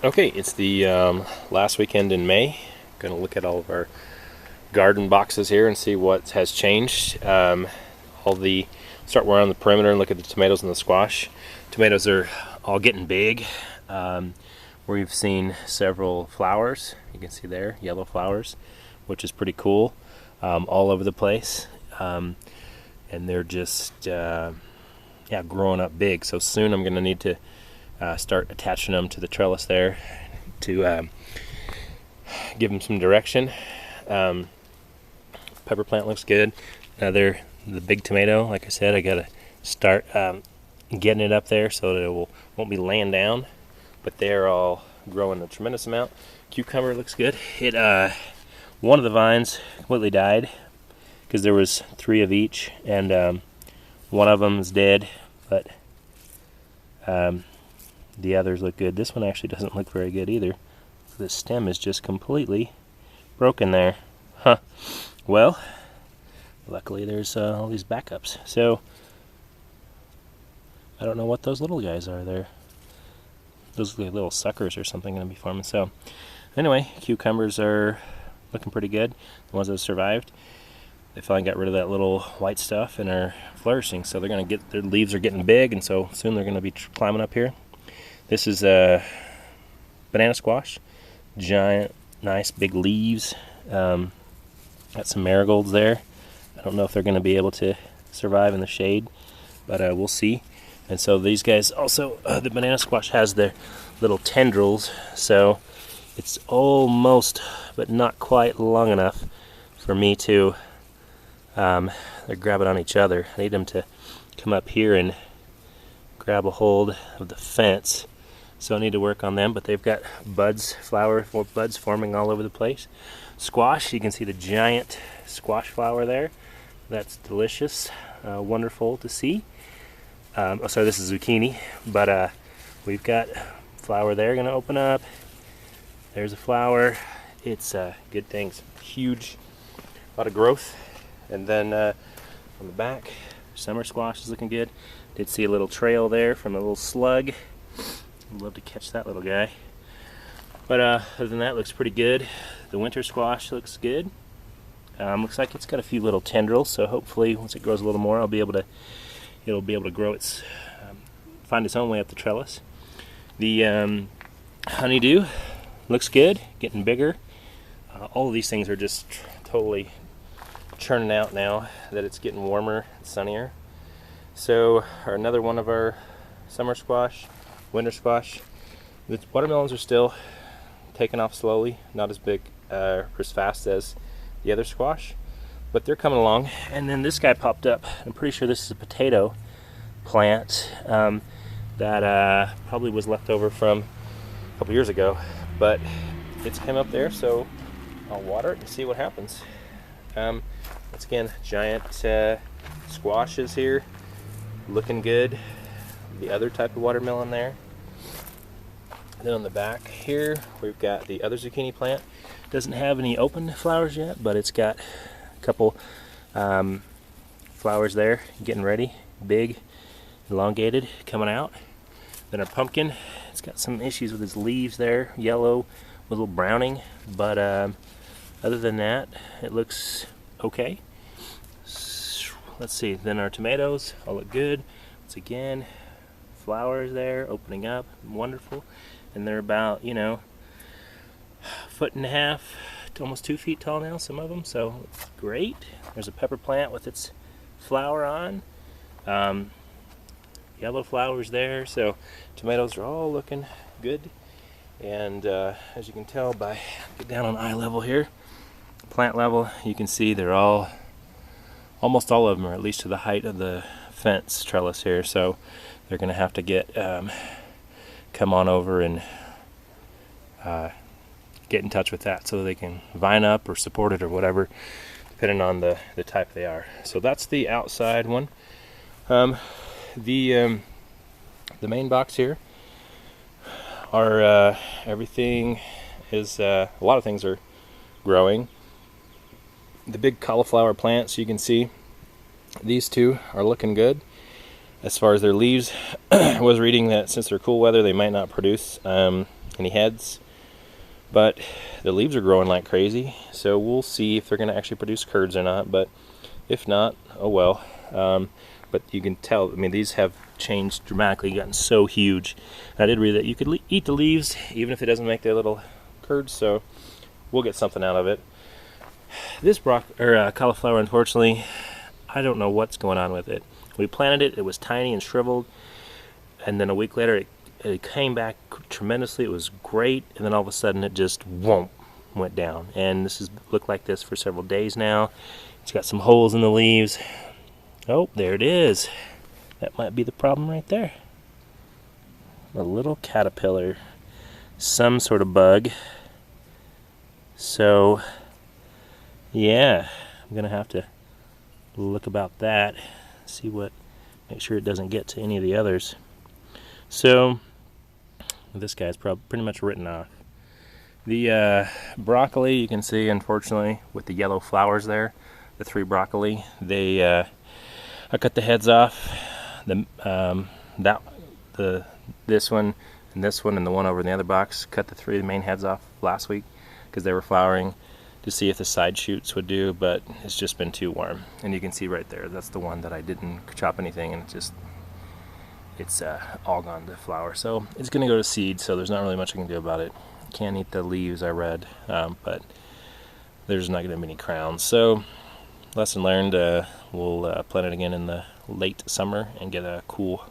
Okay, it's the last weekend in May. Going to look at all of our garden boxes here and see what has changed. Start around the perimeter and look at the tomatoes and the squash. Tomatoes are all getting big. We've seen several flowers. You can see there, yellow flowers, which is pretty cool, all over the place. And they're just growing up big. So soon I'm going to need to start attaching them to the trellis there to give them some direction. Pepper plant looks good. The big tomato, like I said, I gotta start getting it up there so that it won't be laying down, but they're all growing a tremendous amount. Cucumber looks good. One of the vines completely died because there was 3 of each, and one of them is dead, but the others look good. This one actually doesn't look very good either. The stem is just completely broken there. Huh. Well, luckily there's all these backups. So, I don't know what those little guys are there. Those are little suckers or something going to be forming. So, anyway, cucumbers are looking pretty good. The ones that survived, they finally got rid of that little white stuff and are flourishing. So they're going to their leaves are getting big, and so soon they're going to be climbing up here. This is banana squash. Giant, nice, big leaves. Got some marigolds there. I don't know if they're going to be able to survive in the shade, but we'll see. And so these guys also, the banana squash has their little tendrils, so it's almost, but not quite long enough for me to they're grabbing on each other. I need them to come up here and grab a hold of the fence. So I need to work on them, but they've got buds forming all over the place. Squash, you can see the giant squash flower there. That's delicious, wonderful to see. Sorry, this is zucchini, but we've got flower there going to open up. There's a flower. It's good things, huge, a lot of growth. And then on the back, summer squash is looking good. Did see a little trail there from a little slug. I'd love to catch that little guy. But other than that, it looks pretty good. The winter squash looks good. Looks like it's got a few little tendrils, so hopefully once it grows a little more, it'll be able to grow find its own way up the trellis. The honeydew looks good, getting bigger. All of these things are just totally churning out now that it's getting warmer and sunnier. So another one of our summer squash, winter squash. The watermelons are still taking off slowly, not as big or as fast as the other squash, but they're coming along. And then this guy popped up. I'm pretty sure this is a potato plant that probably was left over from a couple years ago, but it's came up there, so I'll water it and see what happens. Once again, giant squashes here, looking good. The other type of watermelon there. Then on the back here, we've got the other zucchini plant. Doesn't have any open flowers yet, but it's got a couple flowers there, getting ready, big, elongated, coming out. Then our pumpkin, it's got some issues with its leaves there, yellow, a little browning, but other than that, it looks okay. Let's see, then our tomatoes all look good. Once again, flowers there, opening up, wonderful. And they're about, 1.5 feet to almost 2 feet tall now, some of them, so it's great. There's a pepper plant with its flower on. Yellow flowers there, so tomatoes are all looking good. And as you can tell by, get down on eye level here, plant level, you can see they're almost all of them are at least to the height of the fence trellis here, so they're going to have to come on over and get in touch with that so they can vine up or support it or whatever, depending on the type they are. So that's the outside one. The main box here are everything is a lot of things are growing. The big cauliflower plants, you can see these two are looking good. As far as their leaves, I was reading that since they're cool weather, they might not produce any heads, but the leaves are growing like crazy, so we'll see if they're going to actually produce curds or not. But if not, oh well. But you can tell, I mean, these have changed dramatically, gotten so huge. I did read that you could eat the leaves even if it doesn't make their little curds, so we'll get something out of it. This cauliflower, unfortunately, I don't know what's going on with it. We planted it, it was tiny and shriveled, and then a week later it came back tremendously. It was great, and then all of a sudden it just went down. And this has looked like this for several days now. It's got some holes in the leaves. Oh, there it is. That might be the problem right there. A little caterpillar, some sort of bug. So yeah, I'm gonna have to look about that, make sure it doesn't get to any of the others. So this guy's pretty much written off. The broccoli, you can see, unfortunately, with the yellow flowers there, the 3 broccoli, I cut the heads off. This one, and the one over in the other box, cut the 3 main heads off last week because they were flowering, to see if the side shoots would do, but it's just been too warm. And you can see right there, that's the one that I didn't chop anything, and it's all gone to flower. So it's going to go to seed, so there's not really much I can do about it. Can't eat the leaves, I read, but there's not going to be any crowns. So lesson learned, we'll plant it again in the late summer and get a cool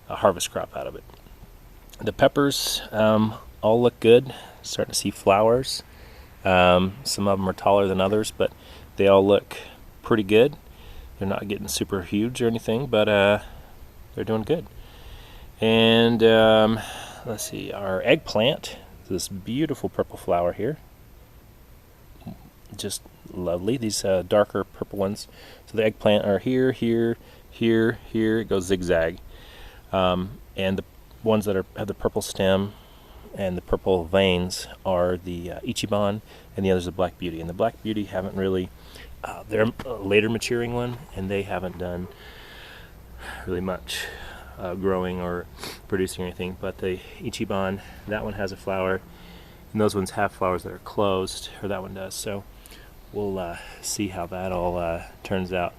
harvest crop out of it. The peppers all look good, starting to see flowers. Some of them are taller than others, but they all look pretty good. They're not getting super huge or anything, but they're doing good. And let's see, our eggplant, this beautiful purple flower here, just lovely. These darker purple ones. So the eggplant are here, here, here, here. It goes zigzag. And the ones that have the purple stem and the purple veins are the Ichiban, and the others are Black Beauty. And the Black Beauty haven't really, they're a later maturing one, and they haven't done really much growing or producing anything. But the Ichiban, that one has a flower, and those ones have flowers that are closed, or that one does. So we'll see how that all turns out.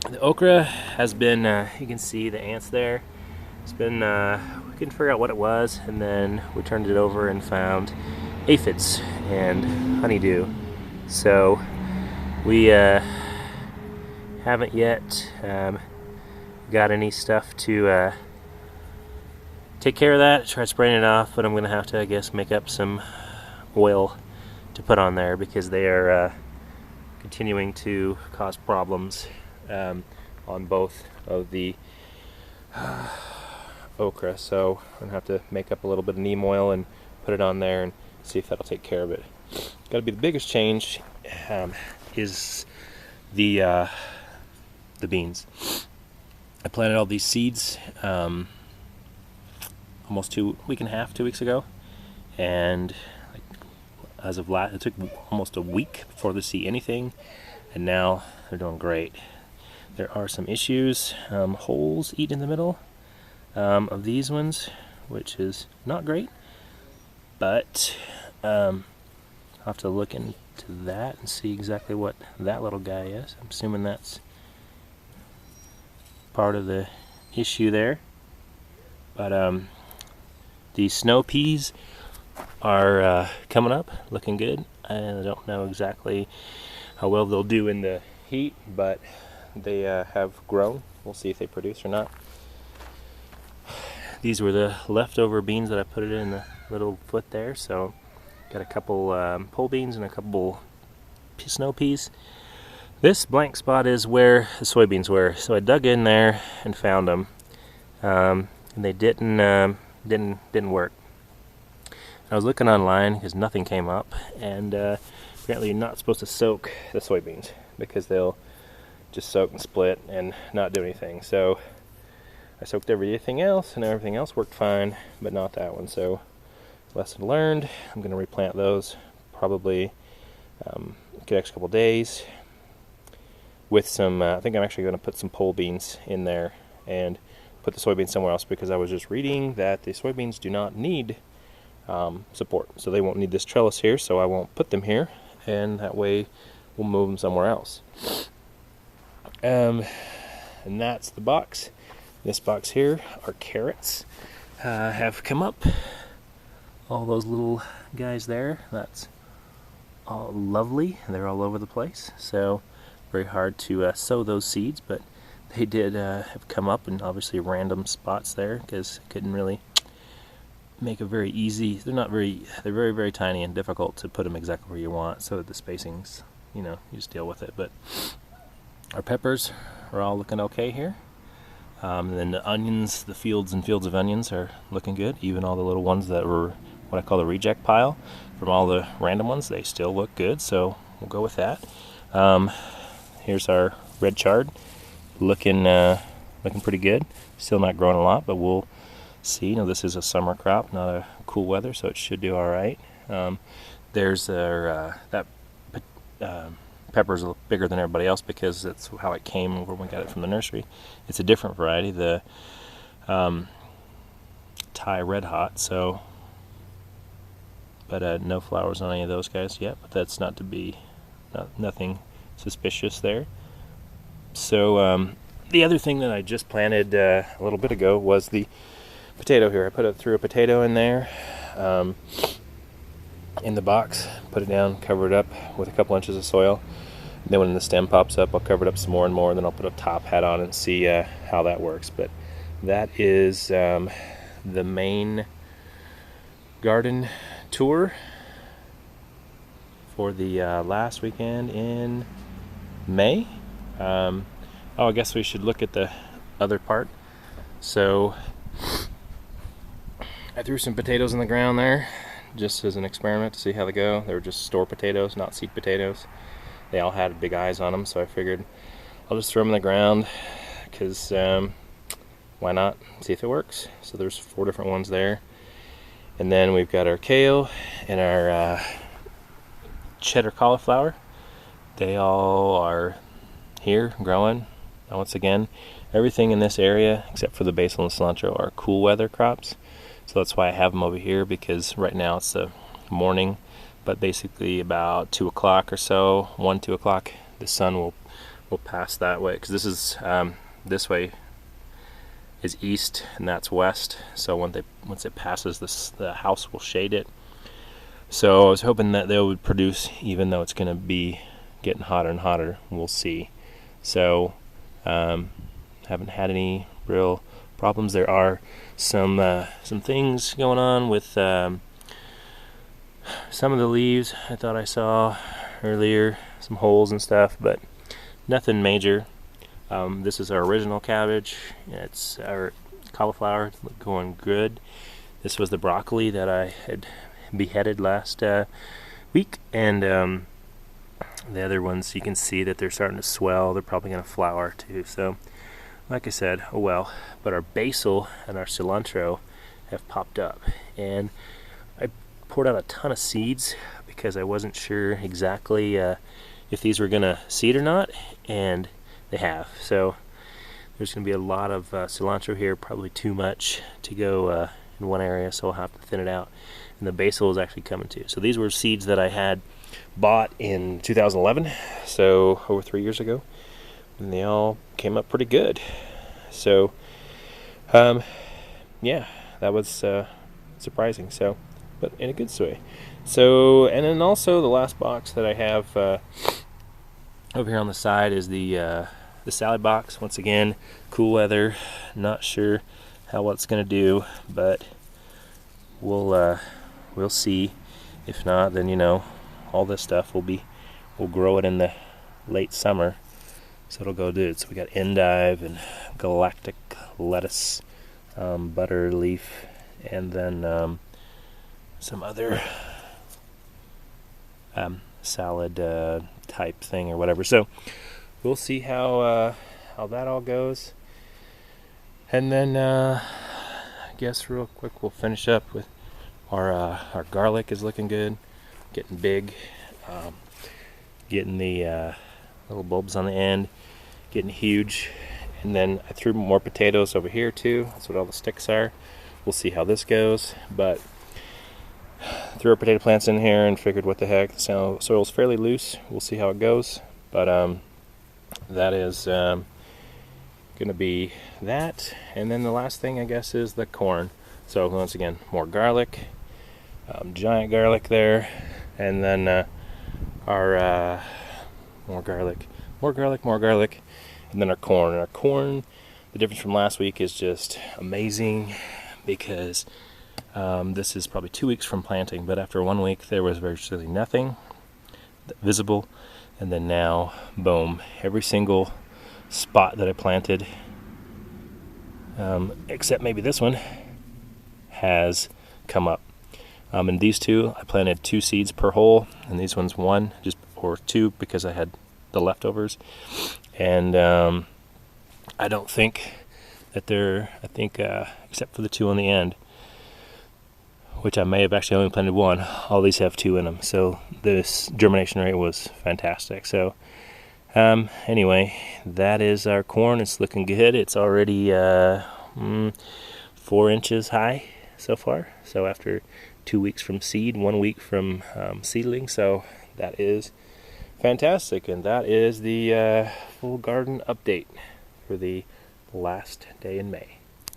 The okra has been, you can see the ants there. It's been, we couldn't figure out what it was, and then we turned it over and found aphids and honeydew. So we haven't yet got any stuff to take care of that. Try spraying it off, but I'm going to have to, I guess, make up some oil to put on there because they are continuing to cause problems on both of the okra. So I'm gonna have to make up a little bit of neem oil and put it on there and see if that'll take care of it. Got to be the biggest change is the beans. I planted all these seeds almost 2 weeks ago, and as of last, it took almost a week before to see anything, and now they're doing great. There are some issues, holes eaten in the middle of these ones, which is not great, but I'll have to look into that and see exactly what that little guy is. I'm assuming that's part of the issue there. But the snow peas are coming up, looking good. I don't know exactly how well they'll do in the heat, but they have grown. We'll see if they produce or not. These were the leftover beans that I put it in the little foot there, so got a couple pole beans and a couple snow peas. This blank spot is where the soybeans were, so I dug in there and found them, and they didn't work. I was looking online because nothing came up, and apparently you're not supposed to soak the soybeans because they'll just soak and split and not do anything. So I soaked everything else, and everything else worked fine, but not that one. So lesson learned. I'm going to replant those probably the next couple days with some. I think I'm actually going to put some pole beans in there and put the soybeans somewhere else because I was just reading that the soybeans do not need support, so they won't need this trellis here, so I won't put them here, and that way we'll move them somewhere else. And that's the box. This box here, our carrots have come up. All those little guys there, that's all lovely. They're all over the place, so very hard to sow those seeds, but they did have come up in obviously random spots there because I couldn't really make a very easy, they're very, very tiny and difficult to put them exactly where you want, so that the spacings, you know, you just deal with it. But our peppers are all looking okay here. And then the onions, the fields and fields of onions are looking good. Even all the little ones that were what I call the reject pile from all the random ones, they still look good, so we'll go with that. Here's our red chard, looking pretty good. Still not growing a lot, but we'll see. You know, this is a summer crop, not a cool weather, so it should do all right. There's our pepper's a little bigger than everybody else because that's how it came when we got it from the nursery. It's a different variety, the Thai Red Hot. So, but no flowers on any of those guys yet. But that's not to be nothing suspicious there. So the other thing that I just planted a little bit ago was the potato here. I threw a potato in there in the box, put it down, cover it up with a couple inches of soil. And then when the stem pops up, I'll cover it up some more and more, and then I'll put a top hat on and see how that works. But that is the main garden tour for the last weekend in May. I guess we should look at the other part. So I threw some potatoes in the ground there just as an experiment to see how they go. They were just store potatoes, not seed potatoes. They all had big eyes on them, so I figured I'll just throw them in the ground because why not? See if it works. So there's 4 different ones there. And then we've got our kale and our cheddar cauliflower. They all are here growing. And once again, everything in this area except for the basil and cilantro are cool weather crops. So that's why I have them over here, because right now it's the morning, but basically about 2 o'clock or so, 2 o'clock, the sun will pass that way, because this is this way is east and that's west. So once it passes this, the house will shade it. So I was hoping that they would produce, even though it's going to be getting hotter and hotter. We'll see. So haven't had any real problems. There are some things going on with some of the leaves. I thought I saw earlier some holes and stuff, but nothing major. This is our original cabbage. It's our cauliflower, going good. This was the broccoli that I had beheaded last week, and the other ones, you can see that they're starting to swell. They're probably going to flower too. So like I said, oh well. But our basil and our cilantro have popped up, and I poured out a ton of seeds because I wasn't sure exactly if these were going to seed or not, and they have. So there's going to be a lot of cilantro here, probably too much to go in one area, so I'll have to thin it out. And the basil is actually coming too. So these were seeds that I had bought in 2011, so over 3 years ago, and they all came up pretty good. So yeah, that was surprising, so, but in a good way. So, and then also the last box that I have over here on the side is the salad box. Once again, cool weather, not sure how what's going to do, but we'll see. If not, then, you know, all this stuff we'll grow it in the late summer, so it'll go good. So we got endive and galactic lettuce, butter leaf, and then some other salad type thing or whatever. So we'll see how that all goes. And then I guess real quick we'll finish up with our garlic is looking good, getting big, getting the little bulbs on the end, getting huge, And then I threw more potatoes over here too. That's what all the sticks are. We'll see how this goes, but threw our potato plants in here and figured what the heck. So soil's fairly loose. We'll see how it goes, but that is going to be that. And then the last thing, I guess, is the corn. So once again, more garlic, giant garlic there, and then our more garlic, and then our corn. And our corn, the difference from last week is just amazing, because this is probably 2 weeks from planting, but after 1 week there was virtually nothing visible, and then now, boom, every single spot that I planted, except maybe this one, has come up. And these two, I planted 2 seeds per hole, and these ones 1, or 2, because I had the leftovers. And I don't think that except for the 2 on the end, which I may have actually only planted 1, all these have 2 in them. So this germination rate was fantastic. So anyway, that is our corn. It's looking good. It's already 4 inches high so far. So after 2 weeks from seed, 1 week from seedling. So that is fantastic. And that is the full garden update for the last day in May.